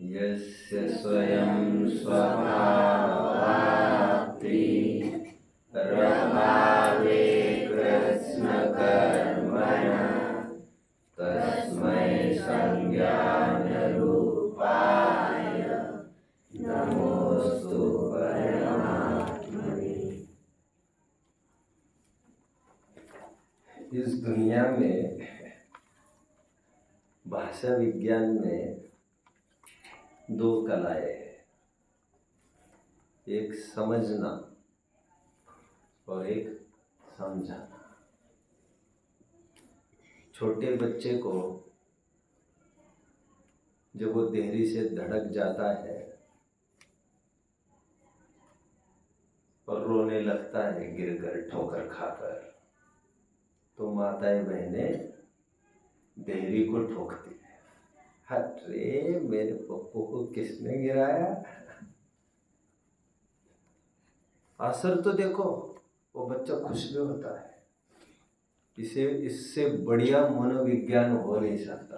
यस्य स्वयं स्वभावात्ति प्रभावे कृत्स्नकर्मणः तस्मै संज्ञानरूपाय नमोस्तु परमात्मने। इस दुनिया में भाषा विज्ञान में दो कलाएं हैं, एक समझना और एक समझाना। छोटे बच्चे को जब वो देहरी से धड़क जाता है और रोने लगता है गिरकर ठोकर खाकर, तो माताएं बहनें देहरी को ठोकती है। अरे मेरे पप्पू को किसने गिराया? असर तो देखो, वो बच्चा खुश भी होता है। इससे बढ़िया मनोविज्ञान हो नहीं सकता।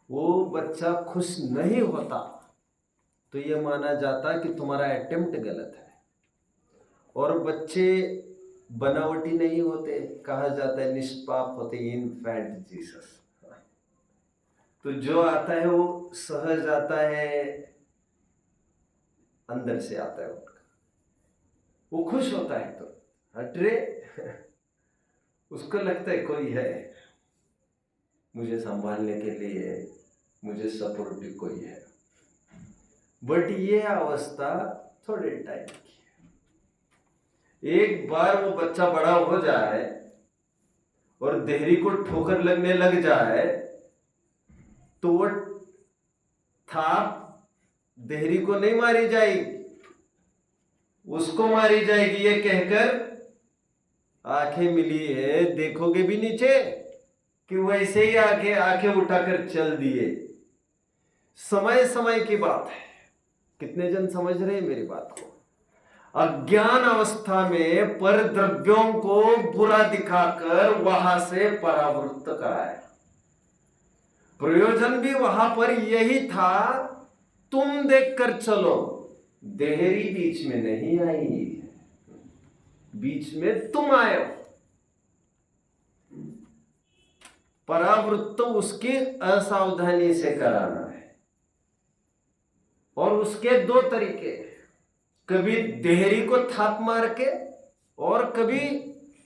वो बच्चा खुश नहीं होता तो ये माना जाता है कि तुम्हारा अटेम्प्ट गलत है। और बच्चे बनावटी नहीं होते, कहा जाता है निष्पाप होते, इनफैंट जीसस। तो जो आता है वो सहज आता है, अंदर से आता है उनका, वो खुश होता है। तो हटरे उसको लगता है कोई है मुझे संभालने के लिए, मुझे सपोर्टिव कोई है। बट ये अवस्था थोड़े टाइम की है। एक बार वो बच्चा बड़ा हो जाए और देहरी को ठोकर लगने लग जाए तो वो थाप देहरी को नहीं मारी जाएगी, उसको मारी जाएगी। ये कहकर आंखें मिली है, देखोगे भी नीचे कि वैसे ही आंखें उठाकर चल दिए। समय समय की बात है। कितने जन समझ रहे हैं मेरी बात को? अज्ञान अवस्था में पर द्रव्यों को बुरा दिखाकर वहां से परावृत्त कराया। प्रयोजन भी वहां पर यही था, तुम देखकर चलो। देहरी बीच में नहीं आई, बीच में तुम आए हो। परावृत्त उसकी असावधानी से कराना है। और उसके दो तरीके, कभी देहरी को थाप मार के और कभी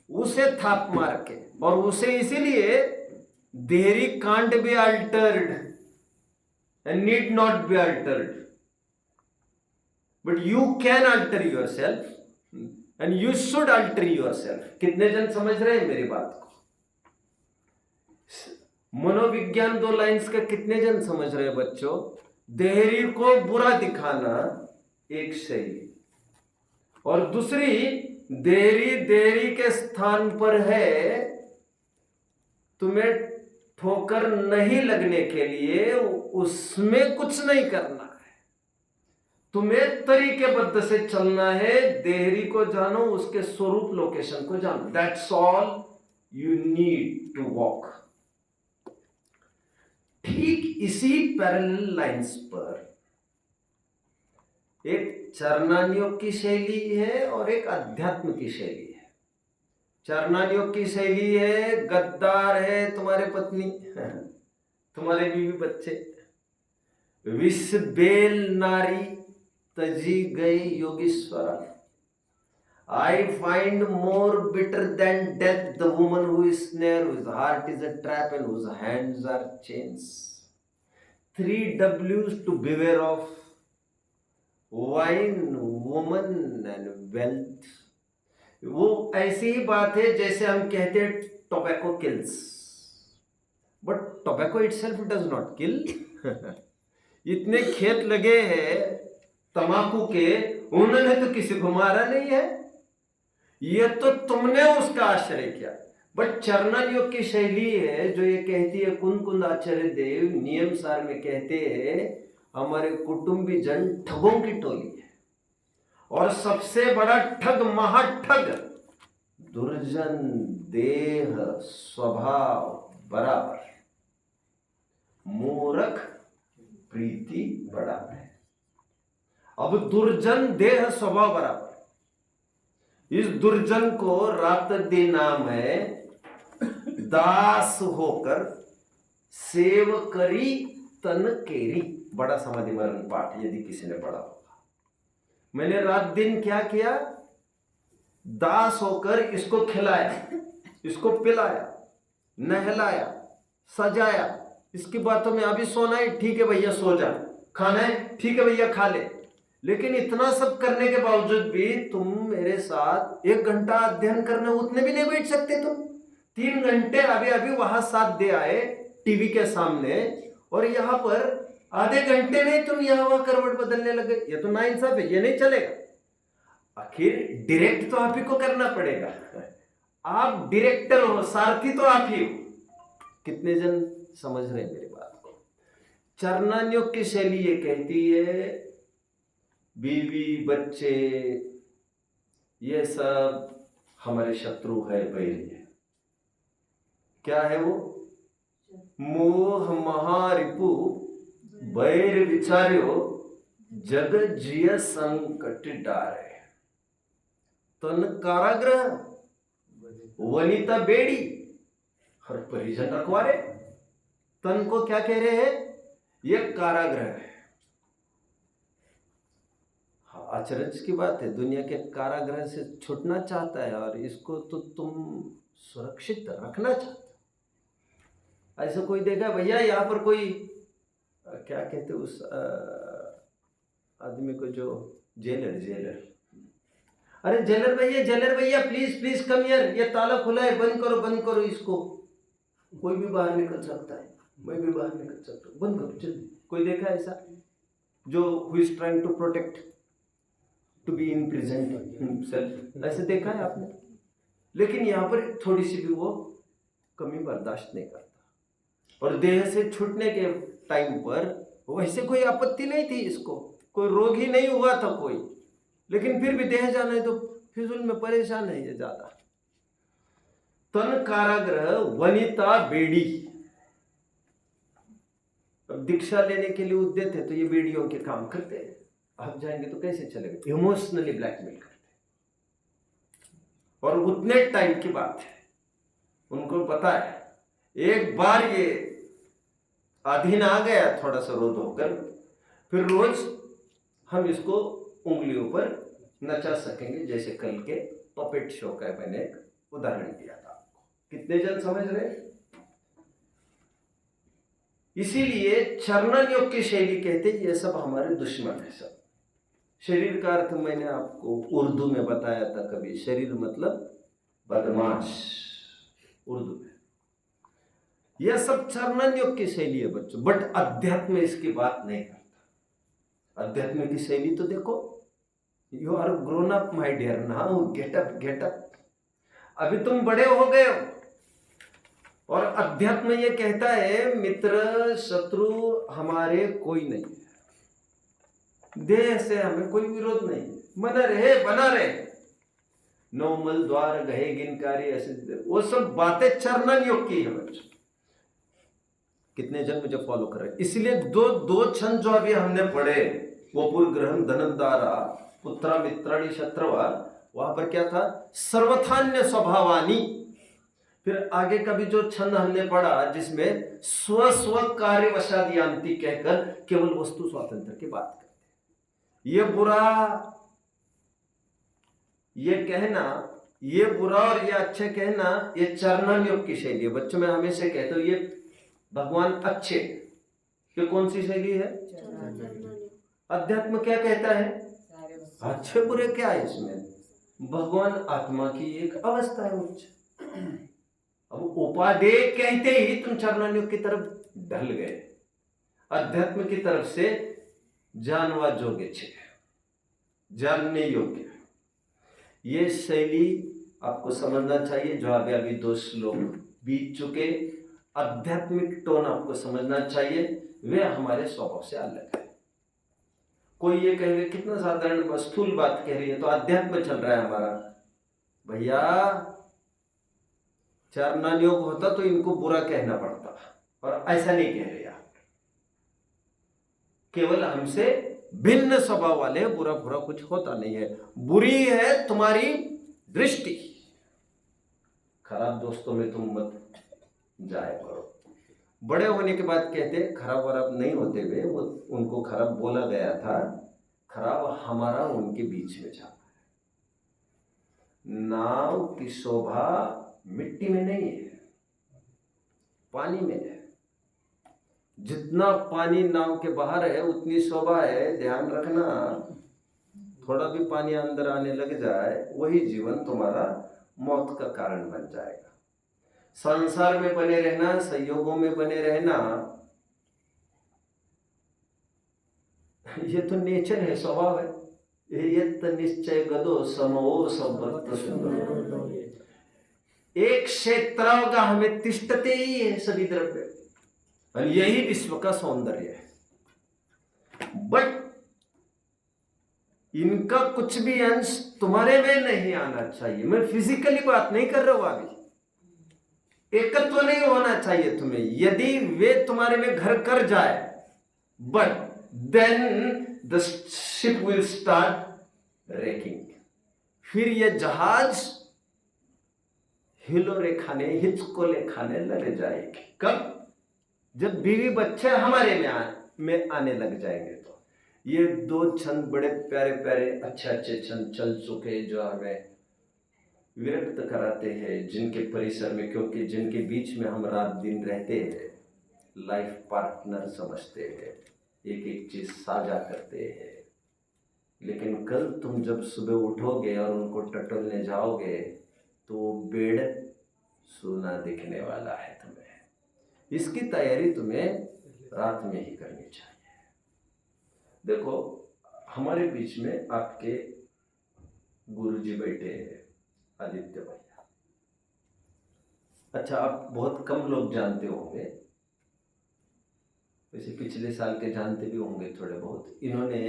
उसे थाप मार के। और उसे इसीलिए देहरी can't be altered and need not be altered, but you can alter yourself and you should alter yourself. कितने जन समझ रहे हैं मेरी बात को? मनोविज्ञान दो लाइंस का कितने जन समझ रहे हैं बच्चों? देहरी को बुरा दिखाना एक शैली, और दूसरी देहरी के स्थान पर है, तुम्हें ठोकर नहीं लगने के लिए उसमें कुछ नहीं करना है, तुम्हें तरीकेबद्ध से चलना है। देहरी को जानो, उसके स्वरूप लोकेशन को जानो। That's all you need to walk. ठीक इसी पैरेलल लाइंस पर एक चरणानियोग की शैली है और एक अध्यात्म की शैली है। चरणानियोग की शैली है, गद्दार है तुम्हारे पत्नी, तुम्हारे बीवी बच्चे, विष बेल नारी तजी गई योगीश्वरा। I find more bitter than death the woman who is snare, whose heart is a trap and whose hands are chains. 3 W's to beware of: wine, woman and wealth. वो ऐसी ही बात है जैसे हम कहते हैं tobacco kills, but tobacco itself does not kill. इतने खेत लगे हैं तंबाकू के, उन्होंने तो किसी को मारा नहीं है, ये तो तुमने उसका आश्रय किया। बट चरणानियोग की शैली है जो ये कहती है, कुंद आचार्य देव नियम सार में कहते हैं, हमारे कुटुंबी जन ठगों की टोली है, और सबसे बड़ा ठग महाठग दुर्जन, देह स्वभाव बराबर, मूर्ख प्रीति बड़ा है। अब दुर्जन देह स्वभाव बराबर, इस दुर्जन को रात देना में दास होकर सेव करी तन केरी, बड़ा समाधि मरण पाठ यदि किसी ने पढ़ा होगा। मैंने रात दिन क्या किया, दास होकर इसको खिलाया, इसको पिलाया, नहलाया, सजाया, इसकी बातों में अभी सोना है, ठीक है भैया सो जा, खाना है, ठीक है भैया खा ले। लेकिन इतना सब करने के बावजूद भी तुम मेरे साथ 1 घंटा अध्ययन करने उतने भी नहीं बैठ सकते। तुम 3 घंटे अभी अभी वहां साथ दे आए टीवी के सामने, और यहाँ पर आधे घंटे में तुम यहाँ वहां करवट बदलने लगे। ये तो नाइंसाफ है, ये नहीं चलेगा। आखिर डायरेक्ट तो आप ही को करना पड़ेगा, आप डायरेक्टर हो, सारथी तो आप ही हो। कितने जन समझ रहे हैं मेरी बात को? चरणान्योग की शैली ये कहती है बीवी बच्चे ये सब हमारे शत्रु है, बैरी है। क्या है वो? मोह महारिपु बैर विचार्यो जग जिय संकट डारे। तन कारागृह वनिता बेड़ी और परिजन रखवारे। तन को क्या कह रहे हैं? ये कारागृह है। हाँ, अचरज की बात है, दुनिया के कारागृह से छूटना चाहता है और इसको तो तुम सुरक्षित रखना चाहते हो। ऐसा कोई देखा भैया यहाँ पर कोई क्या कहते उस आदमी को जो जेलर, अरे जेलर भैया प्लीज प्लीज कम हियर, ये ताला खुला है, बंद करो इसको। कोई भी बाहर निकल सकता है, मैं भी बाहर निकल सकता हूँ, बंद करो जल्दी। कोई देखा ऐसा जो who is trying to protect to be in present himself? ऐसे देखा है आपने? लेकिन यहाँ पर थोड़ी सी भी वो कमी बर्दाश्त नहीं करता। और देह से छूटने के टाइम पर वैसे कोई आपत्ति नहीं थी इसको, कोई रोग ही नहीं हुआ था कोई, लेकिन फिर भी देह जाना है तो फिजूल में परेशान है ये ज्यादा। तन कारागृह वनिता बेड़ी। अब दीक्षा लेने के लिए उद्यत है तो ये बेड़ियों के काम करते हैं। आप जाएंगे तो कैसे चलेगा? इमोशनली ब्लैकमेल करते। और उतने टाइम की बात है, उनको पता है एक बार ये अधीन आ गया थोड़ा सा रोध होकर, फिर रोज हम इसको उंगलियों पर नचा सकेंगे, जैसे कल के पपेट शो का मैंने एक उदाहरण दिया था आपको। कितने जन समझ रहे? इसीलिए चरणन योग की शैली कहते ये सब हमारे दुश्मन है सब। शरीर का अर्थ मैंने आपको उर्दू में बताया था कभी, शरीर मतलब बदमाश उर्दू में। यह सब चरणन योग की शैली है बच्चों, बट अध्यात्म इसकी बात नहीं करता। अध्यात्म की शैली तो देखो, you are grown up my dear, now get up. अभी तुम बड़े हो गए हो। और अध्यात्म ये कहता है मित्र शत्रु हमारे कोई नहीं है, देह से हमें कोई विरोध नहीं, बना रहे। नोमल द्वार गहे गिनकारी, ऐसे वो सब बातें चरणन योग की है बच्चों। कितने जन मुझे फॉलो कर रहे? इसलिए दो छंद जो अभी हमने पढ़े, वो पूर्वग्रहम धनंदारा पुत्रा मित्राणी शत्रवा, वहां पर क्या था? सर्वथान्य स्वभावानी। फिर आगे का भी जो छंद हमने पढ़ा जिसमें स्व कार्य वशादियांति कहकर केवल वस्तु स्वातंत्र की बात करते। ये बुरा ये कहना, ये बुरा और ये अच्छे कहना, ये चरणन योग की शैली है बच्चों। मैं हमेशा कहता हूँ ये भगवान अच्छे, ये कौन सी शैली है? अध्यात्म क्या कहता है? अच्छे बुरे क्या है इसमें? भगवान आत्मा की एक अवस्था है उच्च। अब उपादेय कहते ही तुम चरणन योग की तरफ ढल गए, अध्यात्म की तरफ से जानवा जोगे छे, जानने योग्य। ये शैली आपको समझना चाहिए। जो अभी 2 श्लोक बीत चुके, आध्यात्मिक टोन आपको समझना चाहिए, वे हमारे स्वभाव से अलग है। कोई ये कहेगा कितना साधारण स्थूल बात कह रही है, तो अध्यात्म चल रहा है हमारा। भैया चरणन योग होता तो इनको बुरा कहना पड़ता, और ऐसा नहीं कह रहे आप। केवल हमसे भिन्न स्वभाव वाले, बुरा बुरा कुछ होता नहीं है। बुरी है तुम्हारी दृष्टि। खराब दोस्तों में तुम मत जाया करो। बड़े होने के बाद कहते खराब वराब नहीं होते हुए, वो उनको खराब बोला गया था, खराब हमारा उनके बीच में जाना है। नाव की शोभा मिट्टी में नहीं है, पानी में है। जितना पानी नाव के बाहर है उतनी शोभा है। ध्यान रखना, थोड़ा भी पानी अंदर आने लग जाए वही जीवन तुम्हारा मौत का कारण बन जाएगा। संसार में बने रहना, संयोगों में बने रहना, ये तो नेचर है, स्वभाव है। यत निश्चय गदो समो संबद्ध सुंदर। एक क्षेत्रावगा हमें तिष्ठते ही है सभी द्रव्य, और यही विश्व का सौंदर्य है। बट इनका कुछ भी अंश तुम्हारे में नहीं आना चाहिए। मैं फिजिकली बात नहीं कर रहा हूं, अभी एकत्व नहीं होना चाहिए तुम्हें। यदि वे तुम्हारे में घर कर जाए, but then the ship will start wrecking. फिर यह जहाज हिलोरे खाने, हिचकोले खाने लग जाएगी। कब? जब बीवी बच्चे हमारे में आने लग जाएंगे। तो ये दो छंद बड़े प्यारे प्यारे अच्छे अच्छे छंद चल चुके, जो हमें विरक्त कराते हैं जिनके परिसर में, क्योंकि जिनके बीच में हम रात दिन रहते हैं, लाइफ पार्टनर समझते हैं, एक एक चीज साझा करते हैं। लेकिन कल तुम जब सुबह उठोगे और उनको टटोलने जाओगे तो बेड सोना दिखने वाला है तुम्हें। इसकी तैयारी तुम्हें रात में ही करनी चाहिए। देखो, हमारे बीच में आपके गुरुजी बैठे हैं, आदित्य भैया। अच्छा, आप बहुत कम लोग जानते होंगे, वैसे पिछले साल के जानते भी होंगे थोड़े बहुत। इन्होंने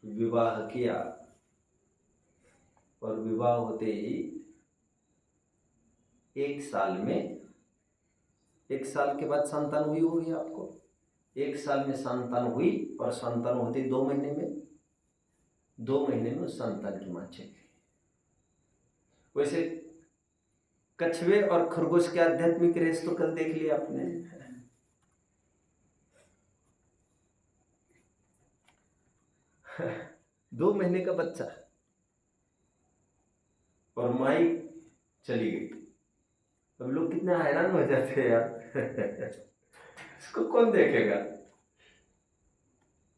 विवाह किया और विवाह होते ही एक साल के बाद संतान हुई होगी आपको। एक साल में संतान हुई और संतान होती 2 महीने में, 2 महीने में उस संतान की मां चली गई। वैसे कछुए और खरगोश के आध्यात्मिक रेस तो कल देख लिया आपने। 2 महीने का बच्चा और माई चली गई। अब लोग कितने हैरान हो जाते हैं यार। इसको कौन देखेगा?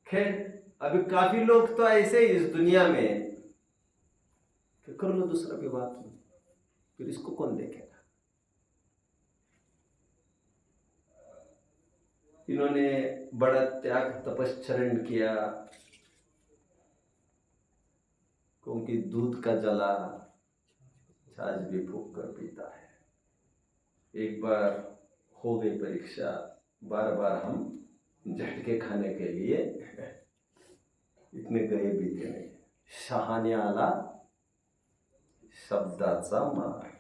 खैर, अभी काफी लोग तो ऐसे ही इस दुनिया में कि कर लो दूसरा विवाह, फिर इसको कौन देखेगा? इन्होंने बड़ा त्याग तपश्चरण किया, क्योंकि दूध का जला छाछ भी फूंक कर पीता है। एक बार हो गई परीक्षा, बार बार हम झटके खाने के लिए इतने गए भी थे नहीं। शहाण्याला शब्दाचा मार,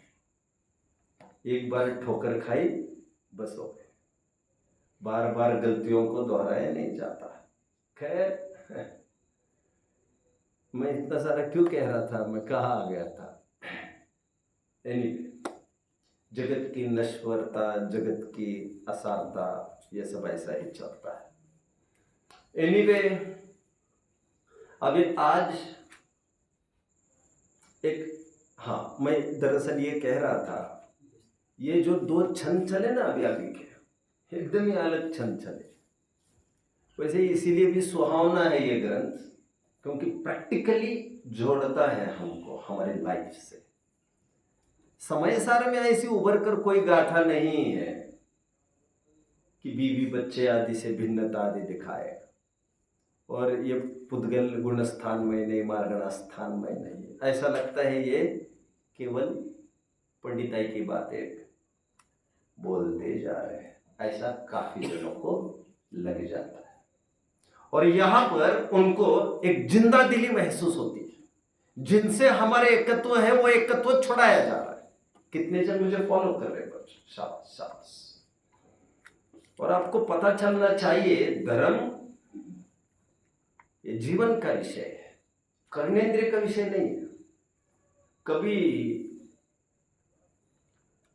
एक बार ठोकर खाई बस हो गए। बार बार गलतियों को दोहराया नहीं जाता। खैर, मैं इतना सारा क्यों कह रहा था, मैं कहाँ आ गया था? एनीवे, जगत की नश्वरता, जगत की असारता, ये सब ऐसा ही चलता है। एनीवे, अभी आज मैं दरअसल ये कह रहा था, ये जो 2 छंद चले ना अभी के, एकदम ही अलग छंद चले। वैसे इसीलिए भी सुहावना है ये ग्रंथ, क्योंकि प्रैक्टिकली जोड़ता है हमको हमारे लाइफ से। समय सार में ऐसी उभर कर कोई गाथा नहीं है कि बीवी बच्चे आदि से भिन्नता आदि दिखाए, और ये पुद्गल गुण स्थान में नहीं, मार्गणा स्थान में नहीं। ऐसा लगता है ये केवल पंडिताई की बातें बोलते जा रहे हैं, ऐसा काफी जनों को लग जाता है। और यहाँ पर उनको एक जिंदा दिली महसूस होती है। जिनसे हमारे एकत्व है वो एकत्व छुड़ाया जा रहा है। कितने जन मुझे फॉलो कर रहे हैं? शाबाश शाबाश। और आपको पता चलना चाहिए, धर्म जीवन का विषय है, कर्मेंद्रिय का विषय नहीं है। कभी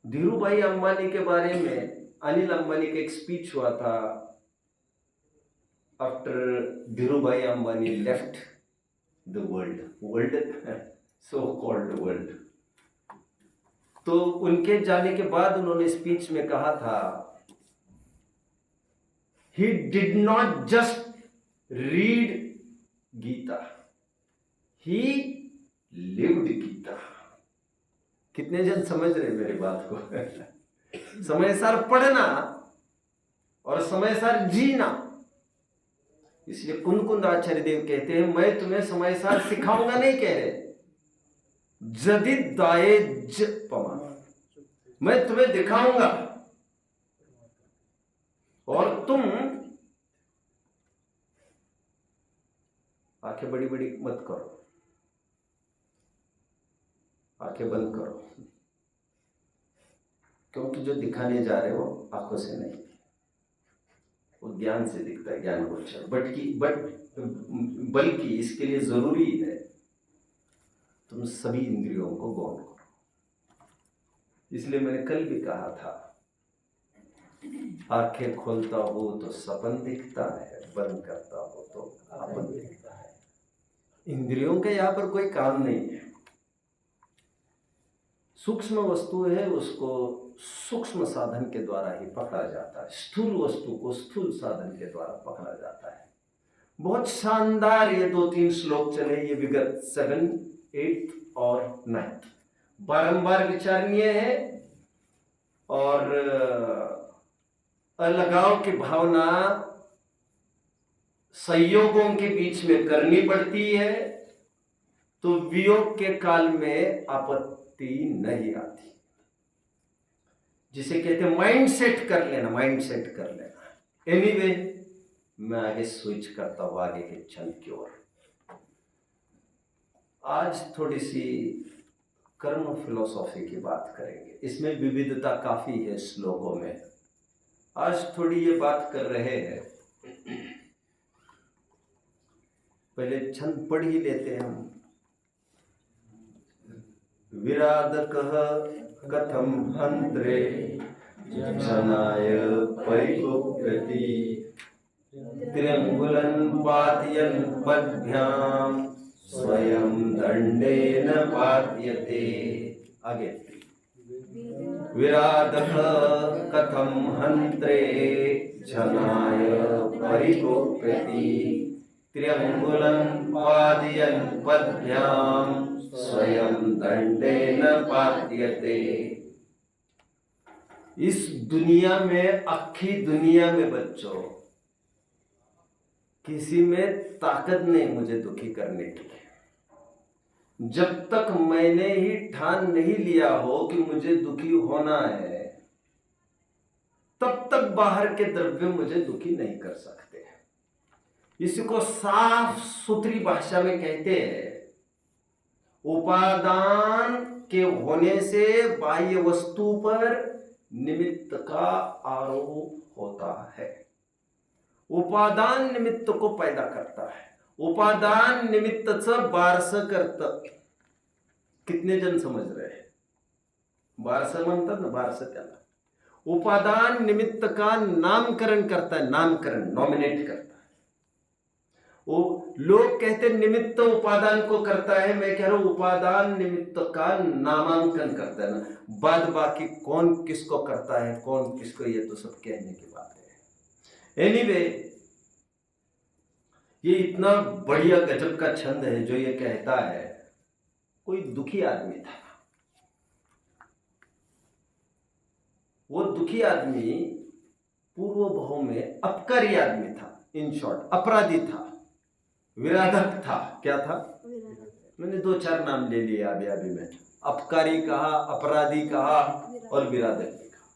धीरूभाई अंबानी के बारे में अनिल अंबानी का एक स्पीच हुआ था after Dhirubhai Ambani left the world so called world. तो उनके जाने के बाद उन्होंने स्पीच में कहा था, he did not just read Gita, he lived Gita. कितने जन समझ रहे मेरी बात को? समय सार पढ़ना और समय सार जीना। इसलिए कुंद आचार्य देव कहते हैं, मैं तुम्हें समय सार सिखाऊंगा नहीं कह रहे, जदि दाये ज पमा, मैं तुम्हें दिखाऊंगा और तुम आंखें बड़ी बड़ी मत करो, आंखें बंद करो, क्योंकि जो दिखाने जा रहे हो आंखों से नहीं, वो ज्ञान से दिखता है, ज्ञान गोचर। बल्कि इसके लिए जरूरी है तुम सभी इंद्रियों को गौण करो। इसलिए मैंने कल भी कहा था, आंखें खोलता हो तो सपन दिखता है, बंद करता हो तो आपन दिखता है। इंद्रियों का यहाँ पर कोई काम नहीं है। सूक्ष्म वस्तु है, उसको सूक्ष्म साधन के द्वारा ही पकड़ा जाता है, स्थूल वस्तु को स्थूल साधन के द्वारा पकड़ा जाता है। बहुत शानदार ये 2-3 श्लोक चले, ये विगत 7, 8 और 9 बारंबार विचारणीय है और अलगाव की भावना संयोगों के बीच में करनी पड़ती है, तो वियोग के काल में आपत्ति नहीं आती। जिसे कहते हैं माइंड सेट कर लेना, माइंड सेट कर लेना। एनीवे, मैं आगे स्विच करता हूं आगे के छंद की ओर। आज थोड़ी सी कर्म फिलोसॉफी की बात करेंगे। इसमें विविधता काफी है श्लोकों में। आज थोड़ी ये बात कर रहे हैं, पहले छंद पढ़ ही लेते हैं हम। विराधकः कथम हंत्रे जनाय परिगुप्यति त्र्यंगुलं पातयन् पद्भ्यां स्वयं दंडेन पात्यते। आगे, विराधकः कथम हंत्रे जनाय परिगुप्यति त्र्यंगुलं पातयन् पद्भ्यां स्वयं दंडेन पात्यते। इस दुनिया में, अक्खी दुनिया में बच्चों, किसी में ताकत नहीं मुझे दुखी करने की। जब तक मैंने ही ठान नहीं लिया हो कि मुझे दुखी होना है, तब तक बाहर के द्रव्य मुझे दुखी नहीं कर सकते। इसी को साफ सुथरी भाषा में कहते हैं, उपादान के होने से बाह्य वस्तु पर निमित्त का आरोप होता है। उपादान निमित्त को पैदा करता है, उपादान निमित्तचं बारसं करतं। कितने जण समज रहे हैं? बारसं म्हणतात ना, बारसं त्याला। उपादान निमित्त का नामकरण करता है, नामकरण, नॉमिनेट करता है। वो लोग कहते निमित्त उपादान को करता है, मैं कह रहा हूं उपादान निमित्त का नामांकन करता है ना। बाद बाकी कौन किसको करता है, कौन किसको, ये तो सब कहने की बात है। एनीवे, ये इतना बढ़िया गजब का छंद है जो ये कहता है, कोई दुखी आदमी था, वो दुखी आदमी पूर्व भाव में अपकारी आदमी था, इन शॉर्ट अपराधी था, विराधक था। क्या था? मैंने 2-4 नाम ले लिए अभी में। अपकारी कहा, अपराधी कहा और विराधक भी कहा।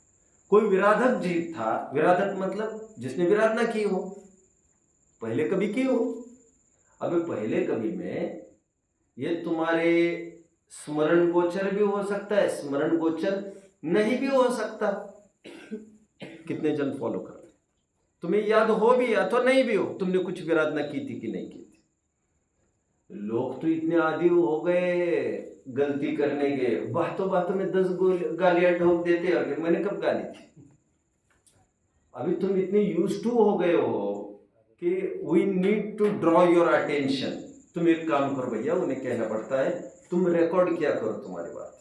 कोई विराधक जीव था। विराधक मतलब जिसने विराधना की हो, पहले कभी की हो। अबे पहले कभी में ये तुम्हारे स्मरण गोचर भी हो सकता है, स्मरण गोचर नहीं भी हो सकता। कितने जन फॉलो कर रहे? तुम्हें याद हो भी या तो नहीं भी हो, तुमने कुछ विराधना की थी कि नहीं की थी। लोग तो इतने आदी हो गए गलती करने के, बातों बातों में 10 गालियां ठोक देते हैं। मैंने कब गाली थी? अभी तुम इतने यूज टू हो गए हो कि we need to draw your attention. तुम एक काम करो भैया, उन्हें कहना पड़ता है तुम रिकॉर्ड किया करो तुम्हारी बात,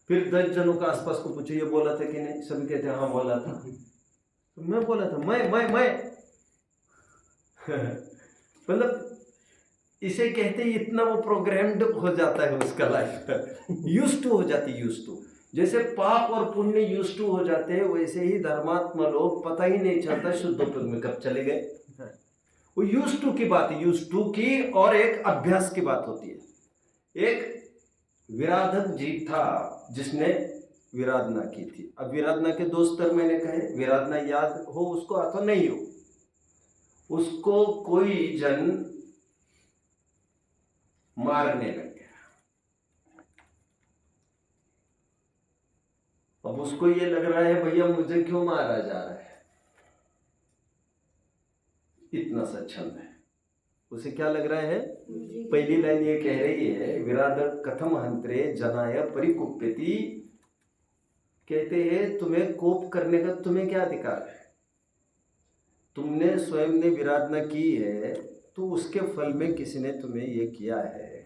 फिर 10 जनों के आसपास को पूछो ये बोला था कि नहीं, सभी कहते हैं हाँ बोला था। तो मैं बोला था, मैं मतलब इसे कहते हैं इतना वो प्रोग्राम्ड हो जाता है उसका लाइफ, यूज टू हो जाती, यूज टू। जैसे पाप और पुण्य यूज टू हो जाते हैं, वैसे ही धर्मात्मा लोग पता ही नहीं चलता शुद्धोपद में कब चले गए। वो यूज टू की बात है, यूज टू की, और एक अभ्यास की बात होती है। एक विराधक जीव था जिसने विराधना की थी। अब विराधना के 2 स्तर मैंने कहे, विराधना याद हो उसको अथवा नहीं हो, उसको कोई जन मारने लग गया। अब उसको ये लग रहा है भैया मुझे क्यों मारा जा रहा है, इतना सा छंद है उसे। क्या लग रहा है? पहली लाइन ये कह रही है, विराधक कथम हंत्रे जनाय परिकुप्यति। कहते हैं तुम्हें कोप करने का तुम्हें क्या अधिकार है? तुमने स्वयं ने विराधना की है तो उसके फल में किसी ने तुम्हें ये किया है,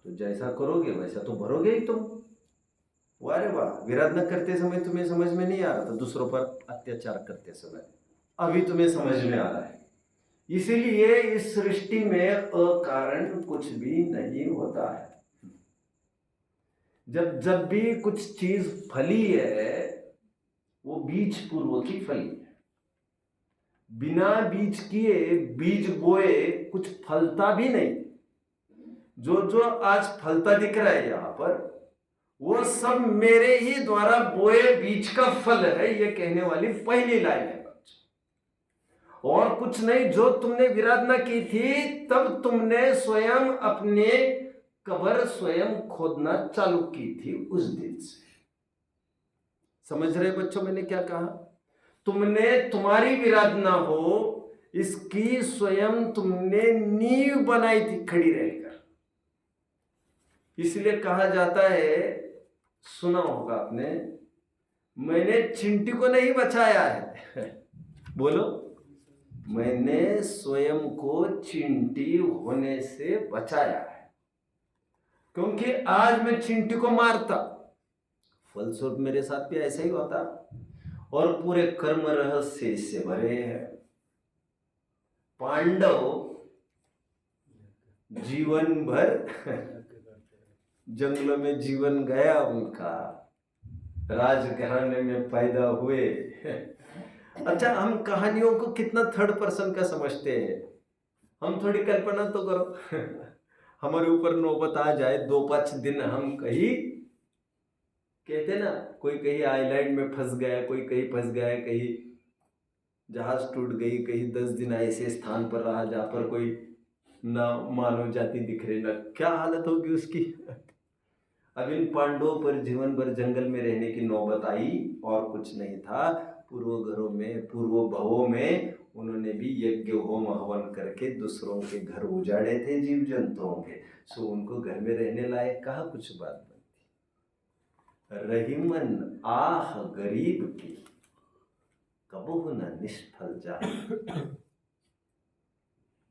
तो जैसा करोगे वैसा तो भरोगे ही तुम। वाह रे वाह, विराधना करते समय तुम्हें समझ में नहीं आ रहा था, दूसरों पर अत्याचार करते समय अभी तुम्हें समझ में आ रहा है। इसीलिए इस सृष्टि में अकारण कुछ भी नहीं होता है। जब जब भी कुछ चीज फली है वो बीज पूर्व की फली है। बिना बीज किए बीज बोए कुछ फलता भी नहीं। जो जो आज फलता दिख रहा है यहाँ पर वो सब मेरे ही द्वारा बोए बीज का फल है, ये कहने वाली पहली लाइन है। और कुछ नहीं, जो तुमने विराधना की थी तब तुमने स्वयं अपने कब्र स्वयं खोदना चालू की थी उस दिन से। समझ रहे बच्चों मैंने क्या कहा? तुमने, तुम्हारी विराधना हो इसकी स्वयं तुमने नींव बनाई थी खड़ी रहकर। इसलिए कहा जाता है, सुना होगा आपने, मैंने चिंटी को नहीं बचाया है बोलो, मैंने स्वयं को चिंटी होने से बचाया है। क्योंकि आज मैं चिंटी को मारता, फलस्वरूप मेरे साथ भी ऐसा ही होता, और पूरे कर्म रहस्य इससे भरे हैं। पांडव जीवन भर जंगलों में जीवन गया उनका, राजघराने में पैदा हुए। अच्छा, हम कहानियों को कितना थर्ड पर्सन का समझते हैं। हम थोड़ी कल्पना तो करो हमारे ऊपर नौबत आ जाए 2-5 दिन हम कहीं, कहते ना, कोई कहीं आइलैंड में फंस गया, कोई कहीं फंस गया, कहीं जहाज टूट गई, कहीं 10 दिन ऐसे स्थान पर रहा जहां पर कोई ना मानव जाति दिख रही, ना क्या हालत होगी उसकी। अब इन पांडवों पर जीवन भर जंगल में रहने की नौबत आई और कुछ नहीं था। पूर्व घरों में, पूर्व भवों में उन्होंने भी यज्ञ होम हवन करके दूसरों के घर उजाड़े थे जीव जंतुओं के, सो उनको घर में रहने लायक कहा कुछ बात बनती। रहीमन आह गरीब की कबहु न निष्फल जाए,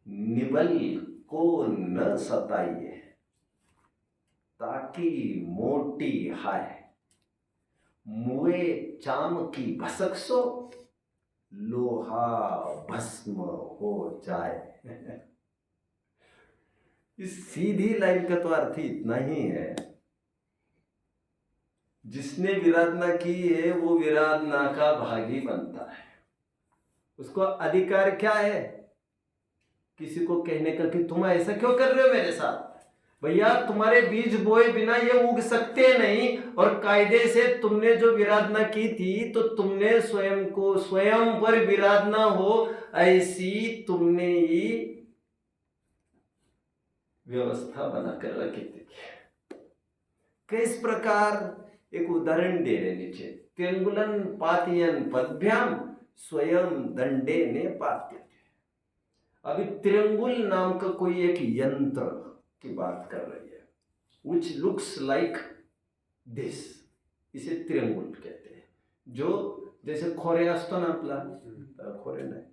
निबल को न सताइए, ताकि मोटी हाय, मुए चाम की भसक सो, लोहा भस्म हो जाए। इस सीधी लाइन का तो अर्थ ही इतना ही है, जिसने विराधना की है वो विराधना का भागी बनता है। उसको अधिकार क्या है किसी को कहने का कि तुम ऐसा क्यों कर रहे हो मेरे साथ? भैया, तुम्हारे बीज बोए बिना ये उग सकते नहीं, और कायदे से तुमने जो विराधना की थी तो तुमने स्वयं को, स्वयं पर विराधना हो ऐसी तुमने ही व्यवस्था बनाकर रखी थी। किस प्रकार? एक उदाहरण दे रहे नीचे, तेंगुलन पातियन पदभ्याम स्वयं दंडे ने पात्य। अभी त्रिंगुल नाम का कोई एक यंत्र की बात कर रही है, विच लुक्स लाइक दिस, इसे त्रिंगुल कहते हैं. जो जैसे खोरे असतो ना आपला, खोरे नाही,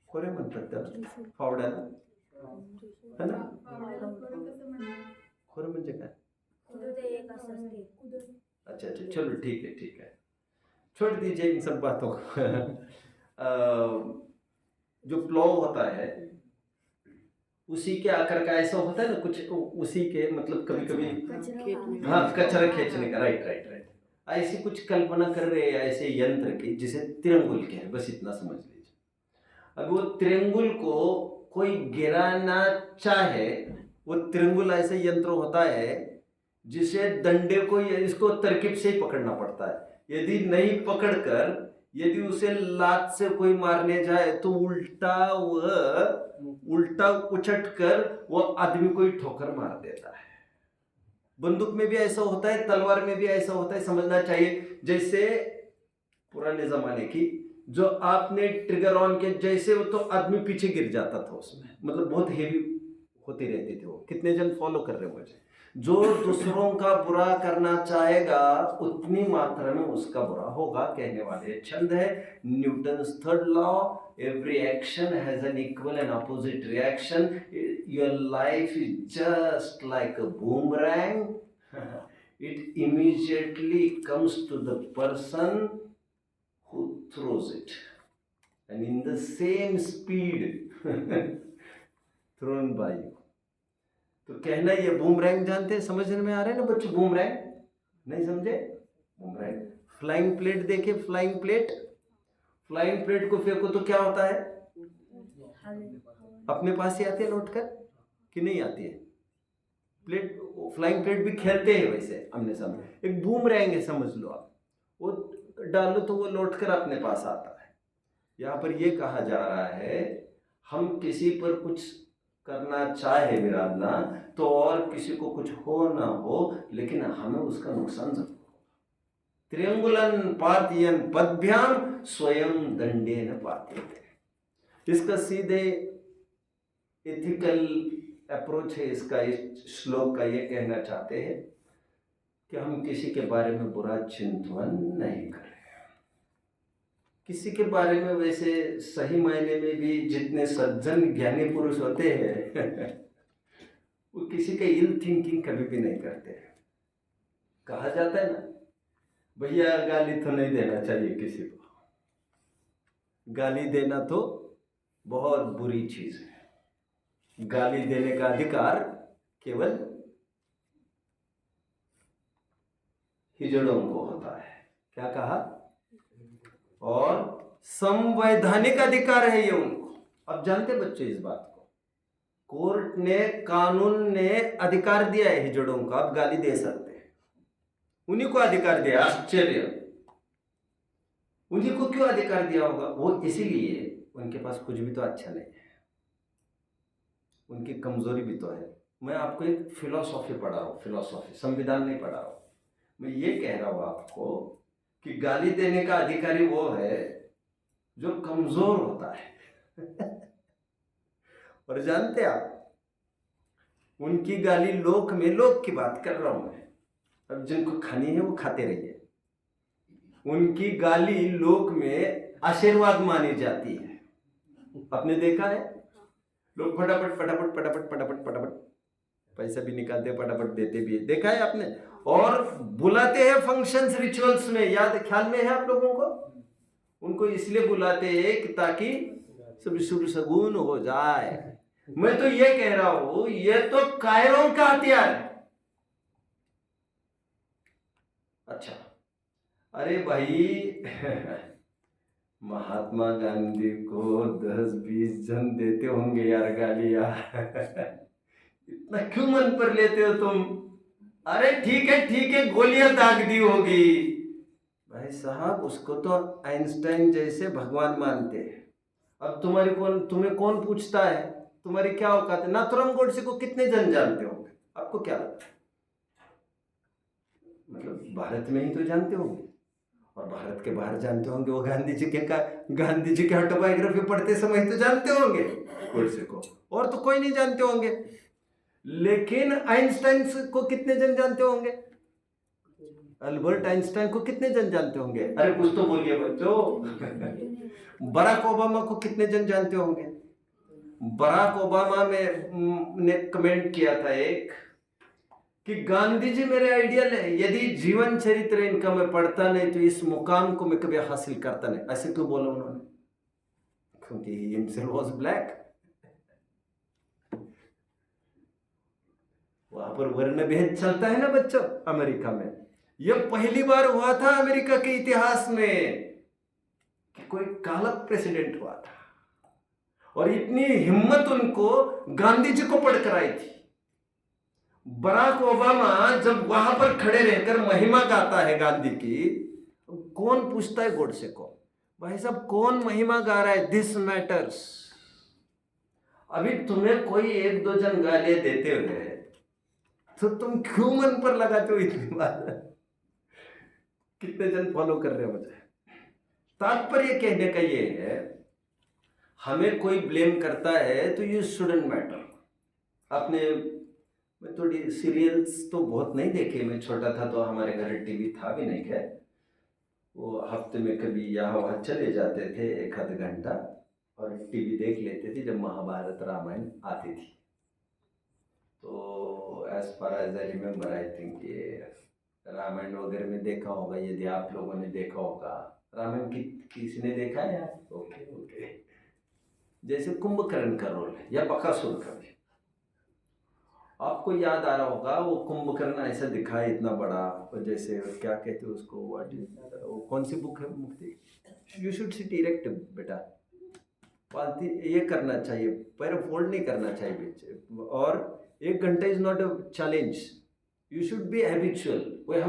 खोरे म्हणतात त्याला, फावड्याला, है ना? खोरे म्हणजे काय? अच्छा अच्छा, चलो ठीक है ठीक है, छोड़ दीजिए इन सब बातों को. जो प्लो होता है उसी के आकार का ऐसा होता है ना कुछ, उसी के मतलब कभी कभी, हाँ, कचरा खींचने का, राइट राइट राइट, ऐसी कुछ कल्पना कर रहे हैं ऐसे यंत्र की जिसे त्रिंगुल के हैं, बस इतना समझ लीजिए. अब वो त्रिंगुल को कोई गिराना चाहे, वो त्रिंगुल ऐसा यंत्र होता है जिसे डंडे को इसको तरकीब से ही पकड़ना पड़ता है. यदि नहीं पकड़कर यदि उसे लात से कोई मारने जाए तो उल्टा उछट कर वो आदमी को ही ठोकर मार देता है. बंदूक में भी ऐसा होता है, तलवार में भी ऐसा होता है, समझना चाहिए. जैसे पुराने जमाने की जो आपने ट्रिगर ऑन के जैसे वो तो आदमी पीछे गिर जाता था उसमें, मतलब बहुत हेवी होती रहती थी वो. कितने जन फॉलो कर रहे हैं मुझे? जो दूसरों का बुरा करना चाहेगा उतनी मात्रा में उसका बुरा होगा, कहने वाले छंद है. Newton's third law, every action has an equal and opposite reaction. Your life is just like a boomerang, it immediately comes to the person who throws it, and in the same speed thrown by you. तो कहना ये boomerang जानते हैं, समझने में आ रहे हैं ना बच्चों? बूमरैंग नहीं समझे? बूमरैंग. फ्लाइंग प्लेट देखे, फ्लाइंग प्लेट, फ्लाइंग प्लेट को फेंको तो क्या होता है? अपने पास ही आती है लौट कर कि नहीं आती है? प्लेट, फ्लाइंग प्लेट भी खेलते हैं वैसे हमने समझ. एक बूमरैंग है समझ लो आप, वो डालो तो वो लौट कर अपने पास आता है. यहाँ पर ये कहा जा रहा है हम किसी पर कुछ करना चाहे विराधना तो और किसी को कुछ हो ना हो, लेकिन हमें उसका नुकसान जरूर हो. त्रियंगुलन पातयन पदभ्याम स्वयं दंडेन पात्यते. इसका सीधे एथिकल अप्रोच है इसका. इस श्लोक का ये कहना चाहते हैं कि हम किसी के बारे में बुरा चिंतन नहीं करें. किसी के बारे में वैसे सही मायने में भी जितने सज्जन ज्ञानी पुरुष होते हैं वो किसी के इल थिंकिंग कभी भी नहीं करते. कहा जाता है ना, भैया गाली तो नहीं देना चाहिए किसी को, गाली देना तो बहुत बुरी चीज है. गाली देने का अधिकार केवल हिजड़ों को होता है. क्या कहा? और संवैधानिक अधिकार है ये उनको. अब जानते बच्चे इस बात को, कोर्ट ने, कानून ने अधिकार दिया है हिजड़ों को, आप गाली दे सकते हैं. उन्हीं को अधिकार दिया. आश्चर्य, उन्हीं को क्यों अधिकार दिया होगा? वो इसीलिए उनके पास कुछ भी तो अच्छा नहीं है, उनकी कमजोरी भी तो है. मैं आपको एक फिलॉसॉफी पढ़ा रहा हूँ, फिलॉसॉफी, संविधान नहीं पढ़ा रहा हूँ. मैं ये कह रहा हूँ आपको कि गाली देने का अधिकारी वो है जो कमजोर होता है और जानते आप, उनकी गाली लोक में, लोक की बात कर रहा हूं मैं, अब जिनको खानी है वो खाते रहिए, उनकी गाली लोक में आशीर्वाद मानी जाती है. आपने देखा है लोग फटाफट फटाफट फटाफट फटाफट फटाफट पैसा भी निकालते, फटाफट देते भी है, देखा है आपने. और बुलाते हैं फंक्शंस, रिचुअल्स में, याद ख्याल में है आप लोगों को? उनको इसलिए बुलाते हैं कि ताकि सब शुभ शगुन हो जाए. मैं तो ये कह रहा हूं ये तो कायरों का हथियार है. अच्छा, अरे भाई महात्मा गांधी को 10-20 जन देते होंगे यार गाली यार इतना क्यों मन पर लेते हो तुम? अरे ठीक है, गोलियां दाग दी होगी. भाई साहब उसको तो आइंस्टाइन जैसे भगवान मानते हैं. अब तुम्हें कौन पूछता है? तुम्हारी क्या औकात है? नाथुराम गोडसे को कितने जन जानते होंगे? आपको क्या लगता है? मतलब भारत में ही तो जानते होंगे. और भारत के बाहर जानते होंगे वो गांधी जी के ऑटोबायोग्राफी पढ़ते समय तो जानते होंगे गोडसे को, और तो कोई नहीं जानते होंगे। लेकिन आइंस्टाइन को कितने जन जानते होंगे? अल्बर्ट आइंस्टाइन को कितने जन जानते होंगे? अरे कुछ तो बोलिए बच्चों। बराक ओबामा को कितने जन जानते होंगे? बराक ओबामा ने कमेंट किया था एक कि गांधी जी मेरे आइडियल है, यदि जीवन चरित्र इनका मैं पढ़ता नहीं तो इस मुकाम को मैं कभी हासिल करता नहीं। ऐसे क्यों बोला उन्होंने? क्योंकि ही हिमसेल्फ वाज ब्लैक। वहां पर वर्ण भेद चलता है ना बच्चों अमेरिका में। यह पहली बार हुआ था अमेरिका के इतिहास में कि कोई काला प्रेसिडेंट हुआ था, और इतनी हिम्मत उनको गांधी जी को पढ़कर आई थी। बराक ओबामा जब वहां पर खड़े रहकर महिमा गाता है गांधी की, कौन पूछता है गोडसे को, भाई साहब कौन महिमा गा रहा है? This matters. अभी तुम्हें कोई एक दो जन गालियां देते हुए तो तुम क्यों मन पर लगाते हो इतनी बात? कितने जन फॉलो कर रहे हो मुझे? तात्पर्य कहने का ये है, हमें कोई ब्लेम करता है तो यू शुडंट मैटर। आपने, मैं थोड़ी सीरियल्स तो बहुत नहीं देखे, मैं छोटा था तो हमारे घर टीवी था भी नहीं, खैर वो हफ्ते में कभी यहाँ वहाँ चले जाते थे एक आध घंटा, और टीवी देख लेते थे जब महाभारत रामायण आती थी। तो as far as I remember, I think ये रामायण वगैरह में देखा होगा, यदि आप लोगों ने देखा होगा। रामायण किसी ने देखा है यार? ओके। जैसे कुंभकर्ण का रोल है या बकासुर का भी, आपको याद आ रहा होगा वो कुंभकर्ण ऐसा दिखा है इतना बड़ा, और जैसे क्या कहते हैं उसको, वो कौन सी बुक है मुक्ति? यू शुड सिट इरेक्ट बेटा, पालती ये करना चाहिए, पैर फोल्ड नहीं करना चाहिए बीच, और 1 घंटा is not a challenge, you should be habitual. We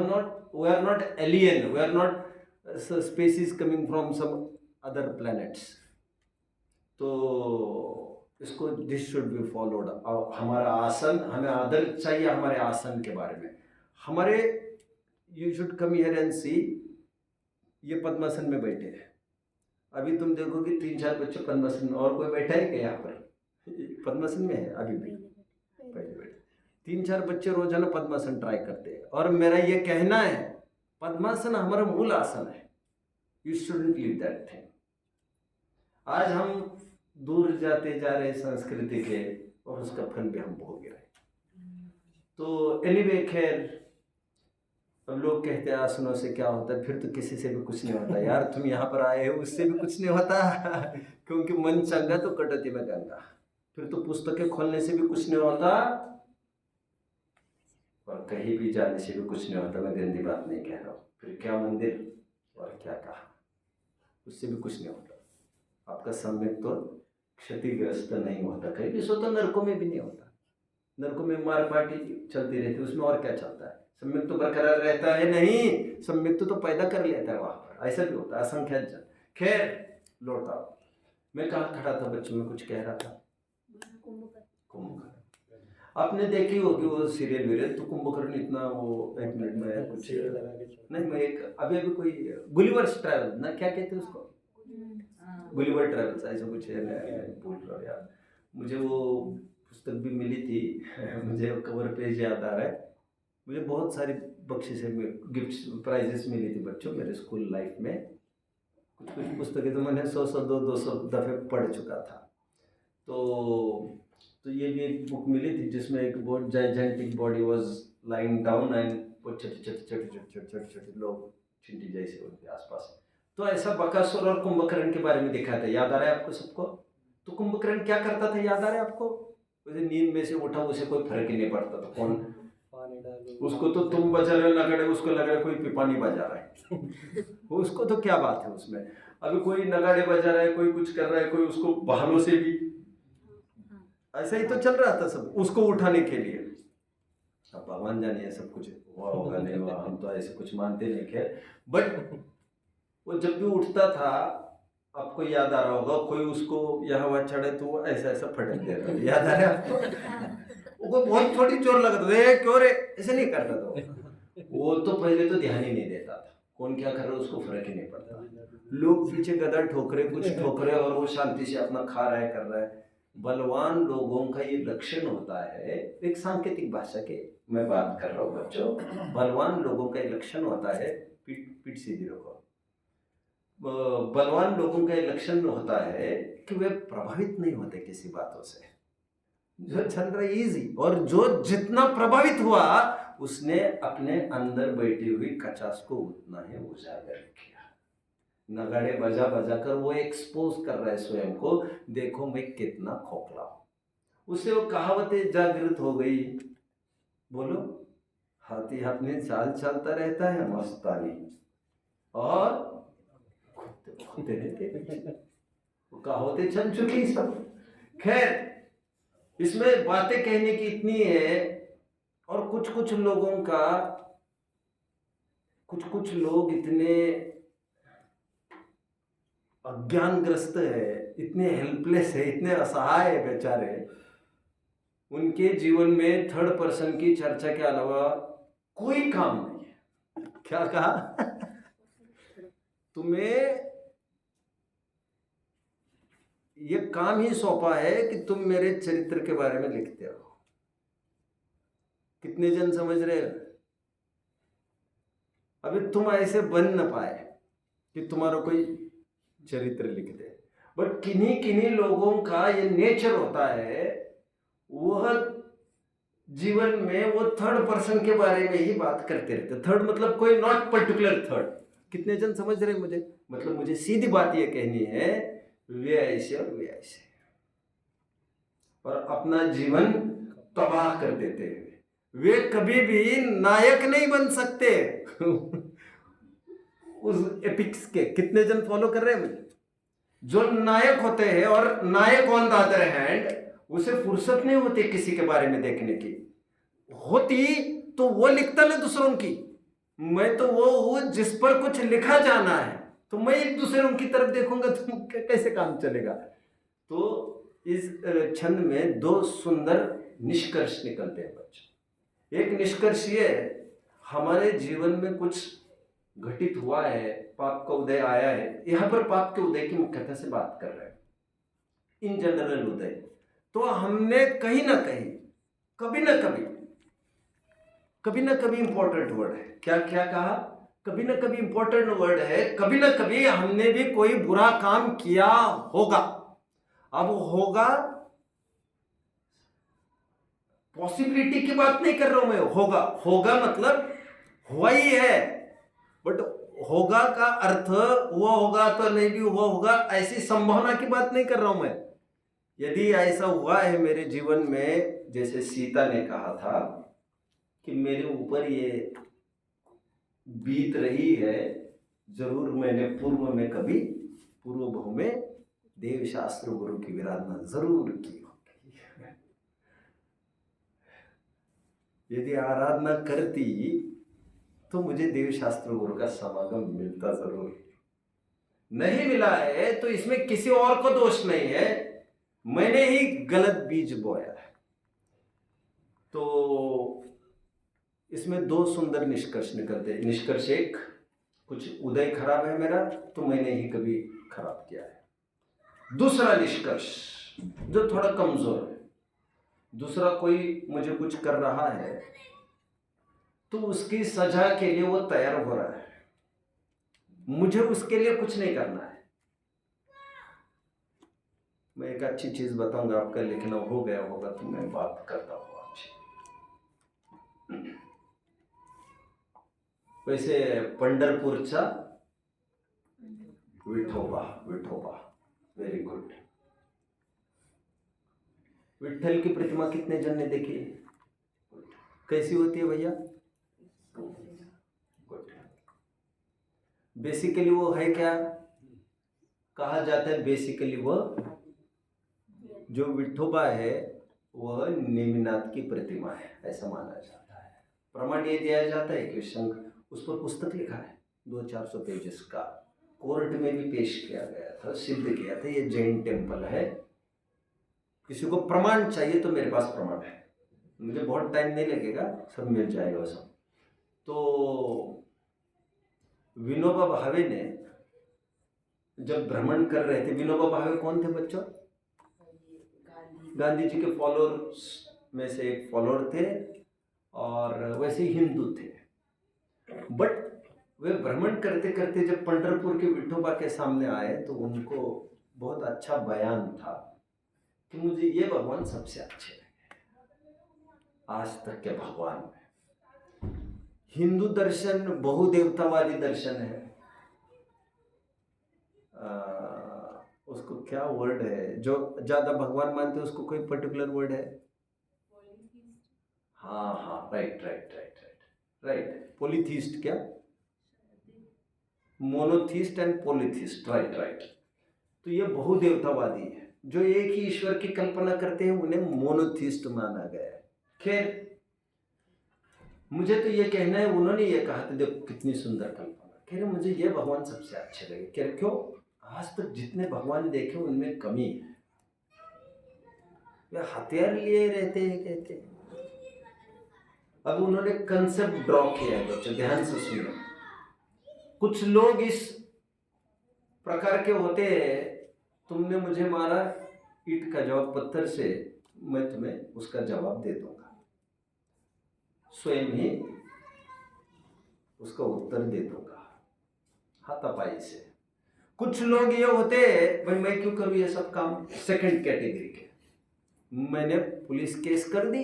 are not alien, we are not species coming from some other planets. तो इसको दिस शुड बी फॉलोड। हमारा आसन, हमें आदर चाहिए हमारे आसन के बारे में। हमारे, you should come here and see, ये पद्मासन में बैठे हैं। अभी तुम देखोगे 3-4 बच्चे पद्मासन में, और कोई बैठा है क्या यहाँ पर? पद्मासन में है अभी भी, पहले बैठे 3-4 बच्चे रोजाना पद्मासन ट्राई करते हैं। और मेरा ये कहना है, पद्मासन हमारा मूल आसन है, you shouldn't leave that thing. आज हम दूर जाते जा रहे संस्कृति के, और उसका फल भी हम भोग रहे। तो एनीवे, खैर, अब लोग कहते हैं आसनों से क्या होता है, फिर तो किसी से भी कुछ नहीं होता यार। तुम यहाँ पर आए हो, उससे भी कुछ नहीं होता क्योंकि मन चंगा तो कटौती में गंगा। फिर तो पुस्तकें खोलने से भी कुछ नहीं होता, और कहीं भी जाने से भी कुछ नहीं होता। मैं गंदी बात नहीं कह रहा हूँ। फिर क्या मंदिर और क्या कहा, उससे भी कुछ नहीं होता। आपका सम्यक तो क्षतिग्रस्त नहीं होता, कहीं भी सो तो नरकों में भी नहीं होता। नरकों में मार पाटी चलती रहती है, उसमें और क्या चलता है? सम्यक तो बरकरार रहता है नहीं, सम्यक तो पैदा कर लेता है वहाँ पर, ऐसा भी होता है असंख्यात जन। खैर लौटा, मैं कहाँ खड़ा था बच्चों में, कुछ कह रहा था। कुंभकर्ण आपने देखी होगी वो सीरियल वीरियल, तो कुंभकर्ण इतना वो 1 मिनट में कुछ नहीं, मैं एक अभी कोई गुलिवर्स ट्रैवल ना, क्या कहते हैं उसको, गुलिवर ट्रैवल्स ऐसा कुछ है, मैं भूल रहा हूँ यार। मुझे वो पुस्तक भी मिली थी मुझे कवर पेज याद आ रहा है। मुझे बहुत सारी बख्शिशें, गिफ्ट्स, प्राइजेस मिली थी बच्चों मेरे स्कूल लाइफ में। कुछ पुस्तकें तो मैंने 100-200 दफ़े पढ़ चुका था। तो ये भी एक बुक मिली थी जिसमें एक बहुत gigantic body was lying down, and वो छोटे लोग चींटी जैसे उनके आसपास। तो ऐसा बकासुर और कुंभकर्ण के बारे में दिखा था, याद आ रहा है आपको सबको? तो कुंभकर्ण क्या करता था, याद आ रहा है आपको? उसे नींद में से उठा, उसे कोई फर्क ही नहीं पड़ता था कौन पानी डालो, उसको तो तुम बजा रहे हो नगाड़े, उसको लग रहा है कोई पिपानी बजा रहा है उसको तो क्या बात है उसमें। अभी कोई नगाड़े बजा रहा है, कोई कुछ कर रहा है, कोई उसको बहानों से भी, ऐसा ही तो चल रहा था सब उसको उठाने के लिए। अब भगवान जानिए सब कुछ हुआ होगा नहीं हुआ, हम तो ऐसे कुछ मानते नहीं। खैर, बट वो जब भी उठता था, आपको याद आ रहा होगा, कोई उसको यहाँ वहाँ चढ़े तो वो ऐसा ऐसा फटक देता था, याद आ रहा है आपको? वो बहुत थोड़ी जोर लगता था, क्यों रे, ऐसे नहीं करता था वो तो पहले तो ध्यान ही नहीं देता था। कौन क्या कर रहा है उसको फर्क ही नहीं पड़ता। लोग पीछे गदा ठोकरे कुछ ठोकरे और वो शांति से अपना खा रहा है कर रहा है। बलवान लोगों का ये लक्षण होता है, एक सांकेतिक भाषा के मैं बात कर रहा हूँ बच्चों। बलवान लोगों का ये लक्षण होता है, पीठ सीधी रखो। बलवान लोगों का ये लक्षण होता है कि वे प्रभावित नहीं होते किसी बातों से, जो चल रहा है इजी, और जो जितना प्रभावित हुआ उसने अपने अंदर बैठी हुई कचास को उतना ही उजागर किया। नगाड़े बजा बजा कर वो एक्सपोज कर रहा है स्वयं को, देखो मैं कितना खोखला हूं। उससे वो कहावतें जागृत हो गई। बोलो, हाथी अपने चाल चलता रहता है मस्तानी, और खोते रहते, वो कहावतें चल चुकी सब। खैर, इसमें बातें कहने की इतनी है, और कुछ लोगों का, कुछ लोग इतने अज्ञानग्रस्त है, इतने हेल्पलेस है, इतने असहाय है बेचारे, उनके जीवन में थर्ड पर्सन की चर्चा के अलावा कोई काम नहीं है। क्या कहा? तुम्हें ये काम ही सौंपा है कि तुम मेरे चरित्र के बारे में लिखते हो। कितने जन समझ रहे हो? अभी तुम ऐसे बन न पाए कि तुम्हारा कोई चरित्र लिख दे, बट किन्हीं लोगों का ये नेचर होता है, वह जीवन में वो थर्ड पर्सन के बारे में ही बात करते रहते। थर्ड मतलब कोई नॉट पर्टिकुलर थर्ड। कितने जन समझ रहे मुझे? मतलब मुझे सीधी बात ये कहनी है, वे ऐसे और वे ऐसे, और अपना जीवन तबाह कर देते हैं। वे कभी भी नायक नहीं बन सकते उस एपिक्स के। कितने जन फॉलो कर रहे हैं मुझे? जो नायक होते हैं, और नायक ऑन द अदर हैंड, उसे फुर्सत नहीं होती किसी के बारे में देखने की। होती तो वो लिखता ना दूसरों की। मैं तो वो हूं जिस पर कुछ लिखा जाना है, तो मैं एक दूसरों की तरफ देखूंगा तो कैसे काम चलेगा। तो इस छंद में दो सुंदर निष्कर्ष निकलते हैं बच्चों। एक निष्कर्ष ये, हमारे जीवन में कुछ घटित हुआ है, पाप का उदय आया है। यहां पर पाप के उदय की मुख्यता से बात कर रहे हैं, इन जनरल उदय। तो हमने कहीं ना कहीं, कभी ना कभी इंपॉर्टेंट वर्ड है, क्या क्या कहा? कभी ना कभी इंपॉर्टेंट वर्ड है। कभी ना कभी हमने भी कोई बुरा काम किया होगा। अब होगा, पॉसिबिलिटी की बात नहीं कर रहा हूं मैं, होगा मतलब हुआ ही है, बट होगा का अर्थ हुआ होगा तो नहीं भी हुआ होगा, ऐसी संभावना की बात नहीं कर रहा हूं मैं। यदि ऐसा हुआ है मेरे जीवन में, जैसे सीता ने कहा था कि मेरे ऊपर ये बीत रही है, जरूर मैंने पूर्व में कभी पूर्व भाव में देव शास्त्र गुरु की विराधना जरूर की होगी। यदि आराधना करती तो मुझे देव शास्त्र गुरु का समागम मिलता जरूर। नहीं मिला है तो इसमें किसी और को दोष नहीं है, मैंने ही गलत बीज बोया है। तो इसमें दो सुंदर निष्कर्ष निकलते हैं। निष्कर्ष एक, कुछ उदय खराब है मेरा तो मैंने ही कभी खराब किया है। दूसरा निष्कर्ष जो थोड़ा कमजोर है, दूसरा कोई मुझे कुछ कर रहा है तो उसकी सजा के लिए वो तैयार हो रहा है, मुझे उसके लिए कुछ नहीं करना है। मैं एक अच्छी चीज बताऊंगा, आपका लिखना हो गया होगा तो मैं बात करता हूं आपसे। वैसे पंढरपूरचा विठोबा, वेरी गुड। विठल की प्रतिमा कितने जन ने देखी? कैसी होती है भैया? गुड। बेसिकली वो है क्या? कहा जाता है बेसिकली वह जो विठोबा है वह नेमिनाथ की प्रतिमा है, ऐसा माना जाता है। प्रमाण ये दिया जाता है कि संघ, उस पर पुस्तक लिखा है 200-400 पेजेस का, कोर्ट में भी पेश किया गया था, सिद्ध किया था ये जैन टेम्पल है। किसी को प्रमाण चाहिए तो मेरे पास प्रमाण है, मुझे बहुत टाइम नहीं लगेगा, सब मिल जाएगा सब। तो विनोबा भावे ने जब भ्रमण कर रहे थे, विनोबा भावे कौन थे बच्चों? गांधी जी के फॉलोअर्स में से एक फॉलोअर थे और वैसे ही हिंदू थे। बट वे भ्रमण करते करते जब पंढरपुर के विठोबा के सामने आए तो उनको बहुत अच्छा बयान था कि मुझे ये भगवान सबसे अच्छे लगे आज तक के भगवान में। हिंदू दर्शन बहुदेवतावादी दर्शन है। उसको क्या वर्ड है जो ज्यादा भगवान मानते हैं, उसको कोई पर्टिकुलर वर्ड है? हाँ हाँ, right right right right right. Polytheist, क्या? Monotheist and polytheist, right right. तो ये बहुदेवतावादी है, जो एक ही ईश्वर की कल्पना करते हैं उन्हें मोनोथिस्ट माना गया है। खैर, मुझे तो ये कहना है, उन्होंने ये कहा था, देखो कितनी सुंदर कल्पना। कह रहे मुझे ये भगवान सबसे अच्छे लगे। कह रहे क्यों? आज तक जितने भगवान देखे उनमें कमी है, वे हथियार लिए रहते हैं, कहते हैं। अब उन्होंने कंसेप्ट ड्रॉ किया है बच्चों, ध्यान से सुनो। कुछ लोग इस प्रकार के होते हैं, तुमने मुझे मारा, ईंट का जवाब पत्थर से, मैं तुम्हें उसका जवाब दे दूंगा, स्वयं ही उसका उत्तर दे दूंगा हाथापाई से। कुछ लोग ये होते हैं, भाई मैं क्यों करूं ये सब काम, सेकंड कैटेगरी के, मैंने पुलिस केस कर दी,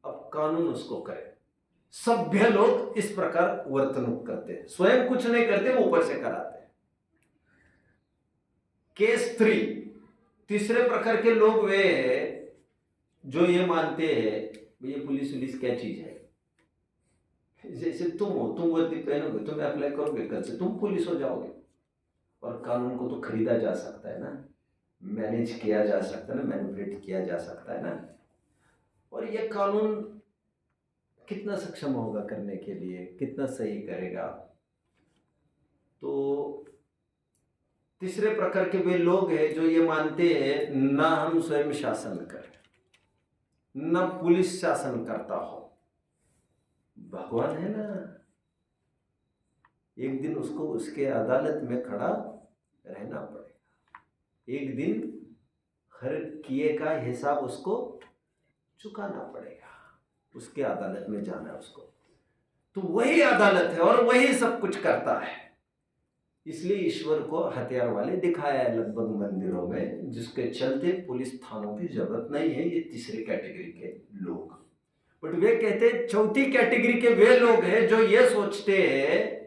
अब कानून उसको करे। सभ्य लोग इस प्रकार वर्तणूक करते हैं, स्वयं कुछ नहीं करते, वो ऊपर से कराते हैं। केस 3, तीसरे प्रकार के लोग वे जो ये मानते हैं ये पुलिस क्या चीज है। जैसे तुम हो, तुम वर्दी पहनोगे, तुम अप्लाई करोगे, कल से तुम पुलिस हो जाओगे। और कानून को तो खरीदा जा सकता है ना, मैनेज किया जा सकता है ना, मैनिपुलेट किया जा सकता है ना। और ये कानून कितना सक्षम होगा करने के लिए, कितना सही करेगा। तो तीसरे प्रकार के वे लोग हैं जो ये मानते हैं ना हम स्वयं शासन करें, ना पुलिस शासन करता हो, भगवान है ना, एक दिन उसको उसके अदालत में खड़ा रहना पड़ेगा, एक दिन हर किए का हिसाब उसको चुकाना पड़ेगा, उसके अदालत में जाना है उसको। तो वही अदालत है और वही सब कुछ करता है। इसलिए ईश्वर को हथियार वाले दिखाया है लगभग मंदिरों में, जिसके चलते पुलिस थानों की जरूरत नहीं है। ये तीसरी कैटेगरी के लोग। बट वे कहते हैं चौथी कैटेगरी के वे लोग हैं जो ये सोचते हैं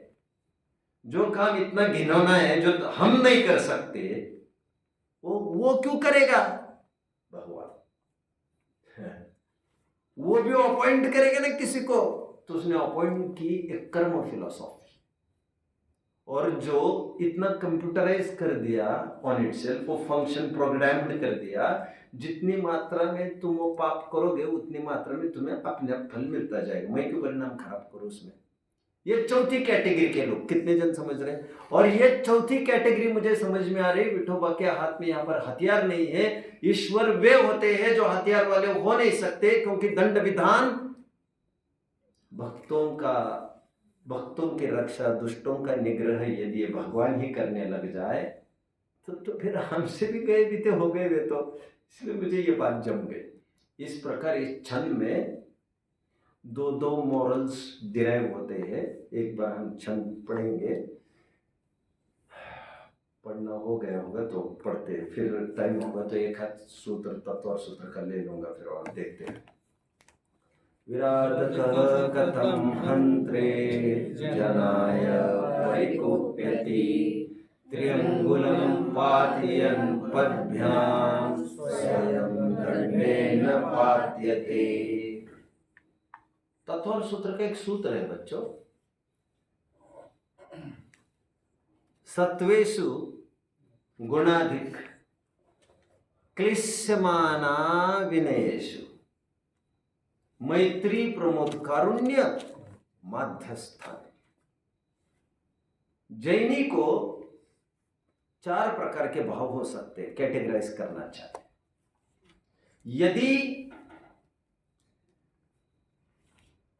जो काम इतना घिनौना है, जो हम नहीं कर सकते, वो क्यों करेगा भगवान। वो भी अपॉइंट करेगा ना किसी को, तो उसने अपॉइंट की एक कर्म फिलोसॉफी, और जो इतना कंप्यूटराइज कर दिया ऑन इटसेल्फ, वो फंक्शन प्रोग्राम्ड कर दिया, जितनी मात्रा में तुम वो पाप करोगे उतनी मात्रा में तुम्हें अपने आप फल मिलता जाएगा। मैं क्यों परिणाम खराब करूं उसमें। ये चौथी कैटेगरी के लोग, कितने जन समझ रहे हैं। और ये चौथी कैटेगरी मुझे समझ में आ रही, विठोबा के हाथ में यहाँ पर हथियार नहीं है। ईश्वर वे होते हैं जो हथियार वाले हो नहीं सकते, क्योंकि दंड विधान भक्तों की रक्षा, दुष्टों का निग्रह यदि भगवान ही करने लग जाए तो फिर हमसे भी गए बीते हो गए वे तो। इसलिए मुझे ये बात जम गई। इस प्रकार इस छंद में दो मॉरल्स डिराइव होते हैं। एक बार हम छंद पढ़ेंगे, पढ़ना हो गया होगा तो पढ़ते हैं, फिर टाइम होगा तो एक हाथ सूत्र, तत्व और सूत्र का ले लूंगा, फिर और देखते हैं। विराटकः कथं हन्त्रे जनाय परिकुप्यति, त्र्यंगुलं पातयन् पद्भ्यां स्वयं दंडेन पात्यते। तत्व और सूत्र का एक सूत्र है बच्चों, सत्वेषु गुणाधिक क्लिश्यमाना विनयेषु मैत्री प्रमोद कारुण्य माध्यस्थान। जैनी को 4 प्रकार के भाव हो सकते हैं, कैटेगराइज करना चाहते हैं। यदि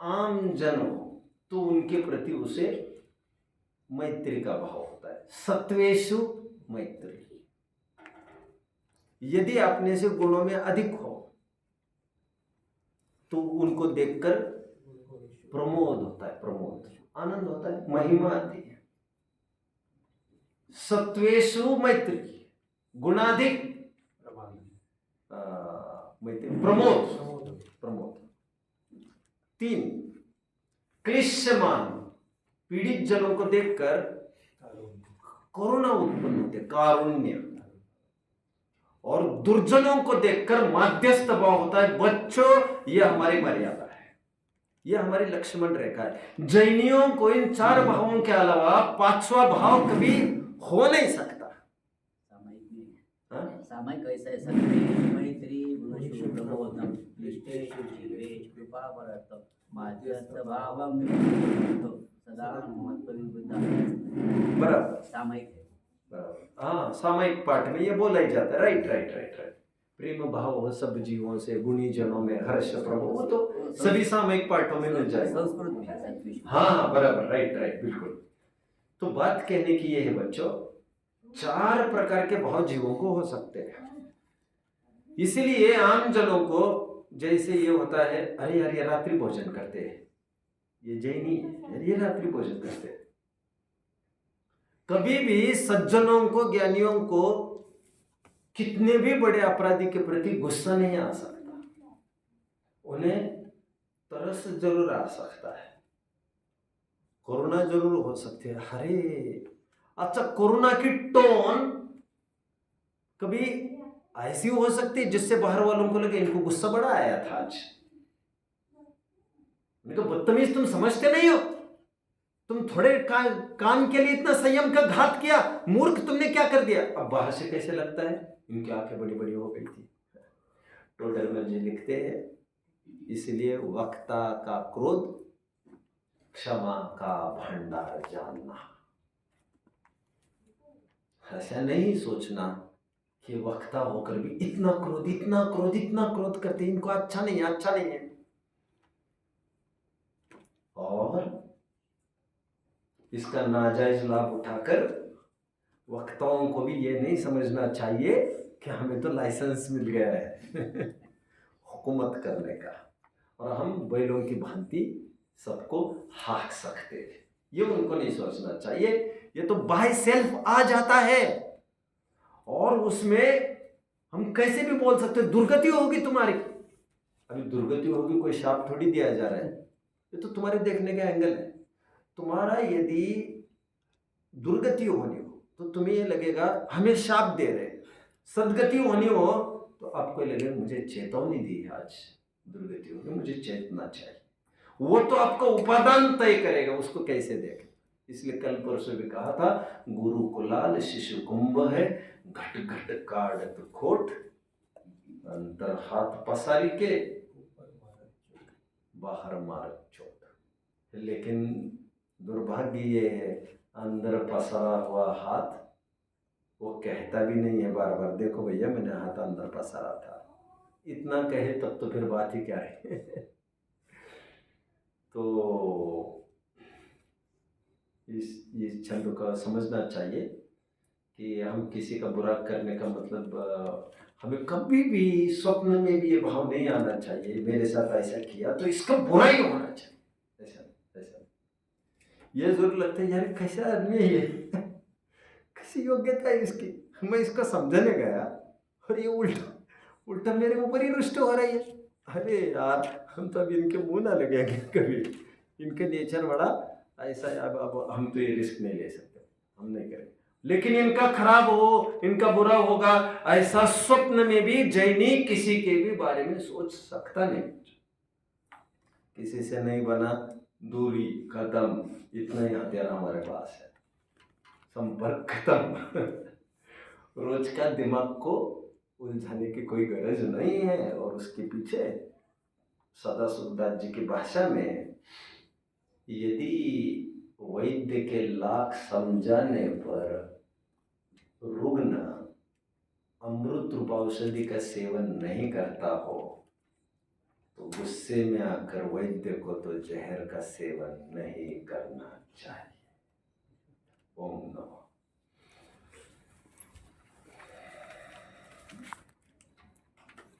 आम जन हो तो उनके प्रति उसे मैत्री का भाव होता है। सत्वेषु मैत्री। यदि अपने से गुणों में अधिक हो तो उनको देखकर प्रमोद होता है, प्रमोद, आनंद होता है, महिमा आती है। सत्वेषु मैत्री, गुणाधिक मैत्री, प्रमोद, प्रमोद। 3, क्लिश्यमान, पीड़ित जनों को देखकर करुणा उत्पन्न होते, कारुण्य। और दुर्जनों को देखकर माध्यस्थ भाव होता है। बच्चों, यह हमारी मर्यादा है, यह हमारी लक्ष्मण रेखा है। जैनियों को इन 4 भावों के अलावा 5वां भाव कभी हो नहीं सकता। सामायिक ऐसा है, सत्य मैत्री गुणेषु प्रबोधम क्लिष्टेषु जीवेषु कृपावरत माध्यस्थ भावम सदा महत्व विबुद्धा। बराबर, सामायिक है। हाँ, सामायिक पाठ में ये बोला ही जाता है। Right right right right. प्रेम भाव हो सब जीवों से, गुणी जनों में हर्ष प्रभु, वो तो सभी सामायिक पाठों में मिल जाएगा। संस्कृत में। हाँ बराबर, राइट राइट, बिल्कुल। तो बात कहने की ये है बच्चों, 4 प्रकार के भाव जीवों को हो सकते हैं। इसलिए आम जनों को जैसे ये होता है, अरे यार ये रात्रि भोजन करते हैं, ये जैनी है, ये रात्रि भोजन करते हैं। कभी भी सज्जनों को, ज्ञानियों को कितने भी बड़े अपराधी के प्रति गुस्सा नहीं आ सकता, उन्हें तरस जरूर आ सकता है, करुणा जरूर हो सकती है। अरे अच्छा, करुणा की टोन कभी ऐसी हो सकती है जिससे बाहर वालों को लगे इनको गुस्सा बड़ा आया था आज। तो बदतमीज, तुम समझते नहीं हो, तुम थोड़े काम के लिए इतना संयम का घात किया, मूर्ख तुमने क्या कर दिया। अब बाहर से कैसे लगता है, इनकी आंखें बड़ी बड़ी हो गई थी। टोटल में जी लिखते हैं, इसलिए वक्ता का क्रोध क्षमा का भंडार जानना। ऐसा नहीं सोचना कि वक्ता होकर भी इतना क्रोध, इतना क्रोध, इतना क्रोध करते, इनको अच्छा नहीं है, अच्छा नहीं है। और इसका नाजायज लाभ उठाकर वक्ताओं को भी ये नहीं समझना चाहिए कि हमें तो लाइसेंस मिल गया है हुकूमत करने का, और हम बैलों की भांति सबको हाँक सकते हैं। ये उनको नहीं सोचना चाहिए। ये तो बाय सेल्फ आ जाता है, और उसमें हम कैसे भी बोल सकते हैं दुर्गति होगी तुम्हारी। अभी दुर्गति होगी, कोई शाप थोड़ी दिया जा रहा है, ये तो तुम्हारे देखने का एंगल है। तुम्हारा यदि दुर्गति होनी हो तो तुम्हें ये लगेगा हमें शाप दे रहे, सदगति होनी हो तो आपको लगेगा मुझे चेतावनी दी है, आज दुर्गति होगी, मुझे चेतना चाहिए। वो तो आपका उपादान तय करेगा उसको कैसे देखें। इसलिए कल परसों भी कहा था, गुरु कुलाल शिशु कुंभ है, घट घट काढ़त खोट, अंतर हाथ पसारी के बाहर मार चोट। लेकिन दुर्भाग्य ये है, अंदर पसारा हुआ हाथ वो कहता भी नहीं है बार बार, देखो भैया मैंने हाथ अंदर पसारा था। इतना कहे तब तो फिर बात ही क्या है तो इस छंद का समझना चाहिए कि हम किसी का बुरा करने का मतलब, हमें कभी भी स्वप्न में भी ये भाव नहीं आना चाहिए मेरे साथ ऐसा किया तो इसका बुरा ही होना चाहिए। ऐसा ऐसा ये जरूर लगता है यार कैसा आदमी है ये कैसी योग्यता है इसकी। मैं इसको समझने गया और ये उल्टा उल्टा मेरे ऊपर ही रुष्ट हो रही है। अरे यार हम तो अभी इनके मुंह ना लगेंगे कभी, इनके नेचर बड़ा ऐसा है। अब हम तो ये रिस्क नहीं ले सकते, हम नहीं करेंगे। लेकिन इनका खराब हो, इनका बुरा होगा, ऐसा स्वप्न में भी जैनी किसी के भी बारे में सोच सकता नहीं। किसी से नहीं बना दूरी खत्म, इतना ही हथियार हमारे पास है, संपर्क खत्म रोज का दिमाग को उलझाने की कोई गरज नहीं है। और उसके पीछे सदाशिवदास जी की भाषा में, यदि वैद्य के लाख समझाने पर रुग्ण अमृत रूप औषधि का सेवन नहीं करता हो तो गुस्से में आकर वैद्य को तो जहर का सेवन नहीं करना चाहिए। ओम नमः